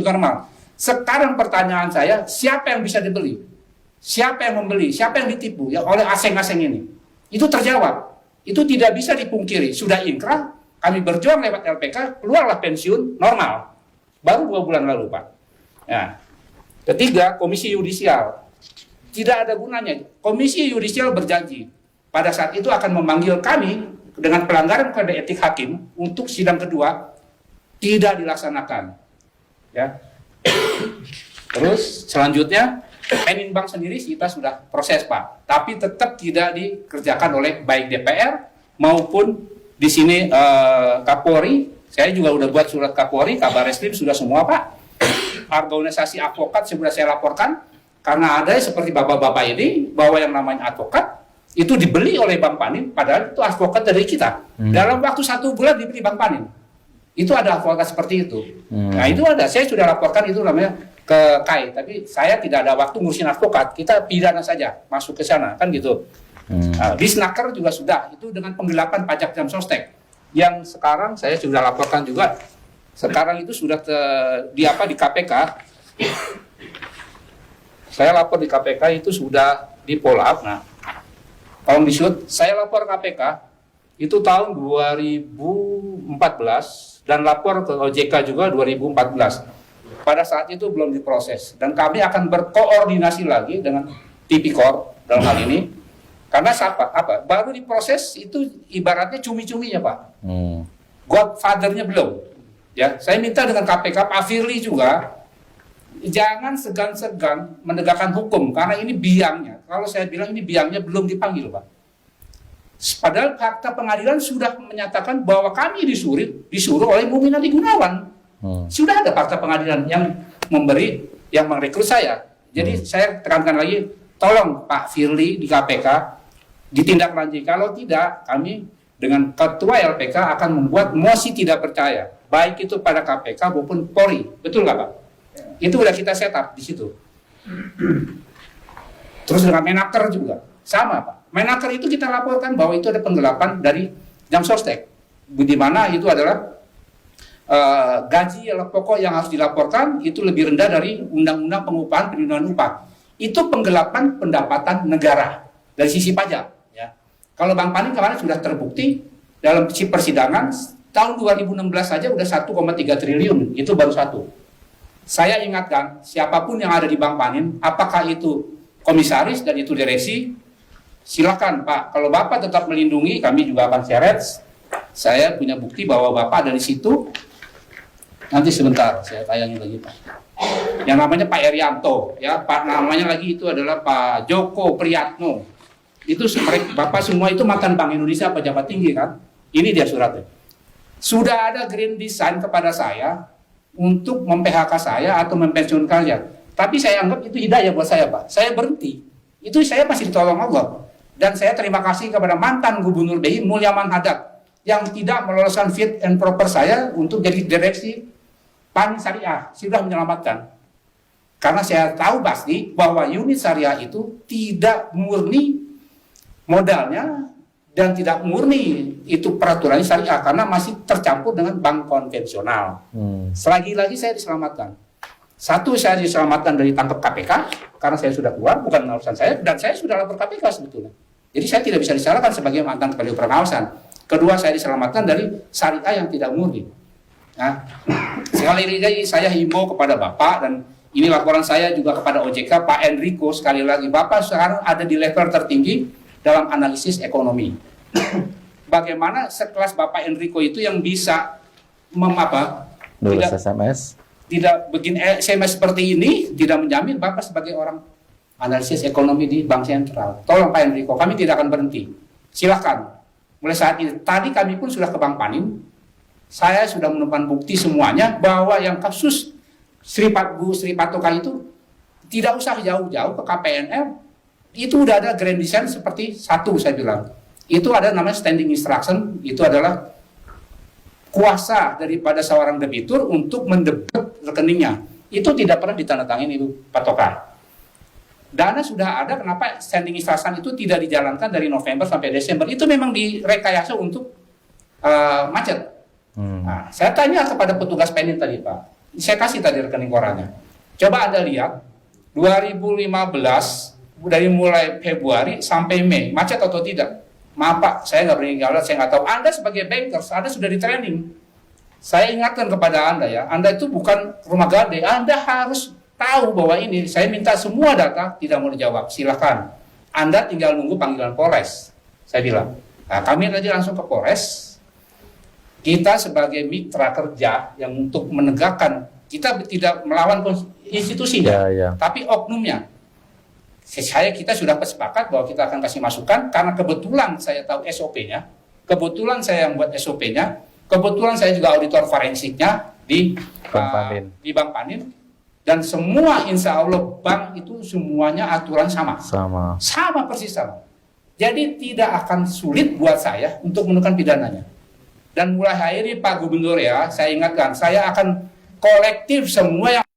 normal. Sekarang pertanyaan saya, siapa yang bisa dibeli? Siapa yang membeli? Siapa yang ditipu ya oleh asing-asing ini? Itu terjawab. Itu tidak bisa dipungkiri. Sudah inkrah, kami berjuang lewat LPK, keluarlah pensiun normal. Baru 2 bulan lalu, Pak. Ya. Ketiga, Komisi Yudisial. Tidak ada gunanya. Komisi Yudisial berjanji pada saat itu akan memanggil kami dengan pelanggaran kode etik hakim untuk sidang kedua, tidak dilaksanakan. Ya. Terus selanjutnya Peninbank sendiri kita sudah proses, Pak, tapi tetap tidak dikerjakan oleh baik DPR maupun di sini Kapolri. Saya juga udah buat surat Kapolri, Kabar Reskrim sudah semua, Pak. Organisasi advokat sudah saya laporkan karena ada seperti bapak-bapak ini bahwa yang namanya advokat itu dibeli oleh Bank Panin, padahal itu advokat dari kita. Dalam waktu 1 bulan dibeli Bank Panin. Itu ada advokat seperti itu. Nah itu ada, saya sudah laporkan itu namanya ke KAI, tapi saya tidak ada waktu ngurusin advokat, kita pidana saja, masuk ke sana, kan gitu. Di Snaker juga sudah, itu dengan penggelapan pajak jam sostek, yang sekarang saya sudah laporkan juga, sekarang itu sudah di KPK, saya lapor di KPK itu sudah di follow up. Nah, tolong di-shoot, saya lapor KPK, itu tahun 2014, dan lapor ke OJK juga 2014. Pada saat itu belum diproses, dan kami akan berkoordinasi lagi dengan Tipikor dalam hal ini, karena baru diproses itu ibaratnya cumi-cuminya, Pak. Godfather-nya belum. Ya, saya minta dengan KPK, Pak Firly juga jangan segan-segan menegakkan hukum, karena ini biangnya. Kalau saya bilang ini biangnya belum dipanggil, Pak. Padahal fakta pengadilan sudah menyatakan bahwa kami disuruh oleh Muminati Gunawan. Sudah ada fakta pengadilan yang merekrut saya. Jadi saya tekankan lagi, tolong Pak Firly di KPK ditindaklanjuti. Kalau tidak, kami dengan Ketua LPK akan membuat mosi tidak percaya, baik itu pada KPK maupun Polri. Betul nggak, Pak? Itu udah kita set up di situ. Terus dengan Menaker juga sama, Pak. Menaker itu kita laporkan bahwa itu ada penggelapan dari jam sostek, di mana itu adalah gaji pokok yang harus dilaporkan itu lebih rendah dari Undang-Undang Pengupahan Perlindungan Upah. Itu penggelapan pendapatan negara dari sisi pajak. Ya. Kalau Bank Panin kemarin sudah terbukti dalam persidangan tahun 2016 saja udah 1,3 triliun, itu baru satu. Saya ingatkan siapapun yang ada di Bank Panin, apakah itu komisaris dan itu direksi, silakan Pak, kalau Bapak tetap melindungi, kami juga akan seret. Saya punya bukti bahwa Bapak ada di situ. Nanti sebentar, saya tayangin lagi, Pak. Yang namanya Pak Erianto, ya, Pak namanya lagi itu adalah Pak Joko Priyatno. Itu Bapak semua itu mantan Bank Indonesia, pejabat tinggi kan? Ini dia suratnya. Sudah ada green design kepada saya untuk mem-PHK saya atau mempensiunkan saya. Tapi saya anggap itu hidayah buat saya, Pak. Saya berhenti. Itu saya masih ditolong Allah. Dan saya terima kasih kepada mantan Gubernur BI Mulyaman Hadad yang tidak meloloskan fit and proper saya untuk jadi direksi Panin Syariah, sudah menyelamatkan. Karena saya tahu pasti bahwa unit syariah itu tidak murni modalnya dan tidak murni itu peraturan syariah karena masih tercampur dengan bank konvensional. Selagi-lagi saya diselamatkan. Satu, saya diselamatkan dari tangkap KPK karena saya sudah keluar, bukan urusan saya, dan saya sudah lapor KPK sebetulnya. Jadi saya tidak bisa disalahkan sebagai mantan kepala pengawasan. Kedua, saya diselamatkan dari syariah yang tidak murni. Nah, sekali lagi saya himbau kepada Bapak, dan ini laporan saya juga kepada OJK, Pak Enrico, sekali lagi Bapak sekarang ada di level tertinggi dalam analisis ekonomi. Bagaimana sekelas Bapak Enrico itu yang bisa nulis SMS? Tidak bikin SMS seperti ini, tidak menjamin Bapak sebagai orang analisis ekonomi di Bank Sentral. Tolong Pak Enrico, kami tidak akan berhenti. Silakan. Mulai saat ini, tadi kami pun sudah ke Bank Panin, saya sudah menemukan bukti semuanya bahwa yang kasus Bu Sri Patoka itu tidak usah jauh-jauh ke KPNL, itu udah ada grand design seperti satu saya bilang. Itu ada namanya standing instruction, itu adalah kuasa daripada seorang debitur untuk mendebit rekeningnya. Itu tidak pernah ditandatangani Ibu Patoka. Dana sudah ada, kenapa standing instruction itu tidak dijalankan dari November sampai Desember? Itu memang direkayasa untuk macet. Nah, saya tanya kepada petugas Penin tadi, Pak, Saya kasih tadi rekening korannya. Coba Anda lihat, 2015 dari mulai Februari sampai Mei, macet atau tidak? Maaf Pak, saya nggak berani ngeliat, saya nggak tahu. Anda sebagai bankers, Anda sudah di training. Saya ingatkan kepada Anda ya, Anda itu bukan rumah gade, Anda harus tahu bahwa ini, saya minta semua data, tidak mau dijawab, silakan. Anda tinggal nunggu panggilan Polres, saya bilang. Nah, kami tadi langsung ke Polres, kita sebagai mitra kerja yang untuk menegakkan, kita tidak melawan institusinya, tapi oknumnya. Kita sudah sepakat bahwa kita akan kasih masukan, karena kebetulan saya tahu SOP-nya, kebetulan saya yang buat SOP-nya, kebetulan saya juga auditor forensiknya di Bank Panin, dan semua insya Allah bank itu semuanya aturan sama persis sama. Jadi tidak akan sulit buat saya untuk menemukan pidananya. Dan mulai hari ini Pak Gubernur ya, saya ingatkan, saya akan kolektif semua yang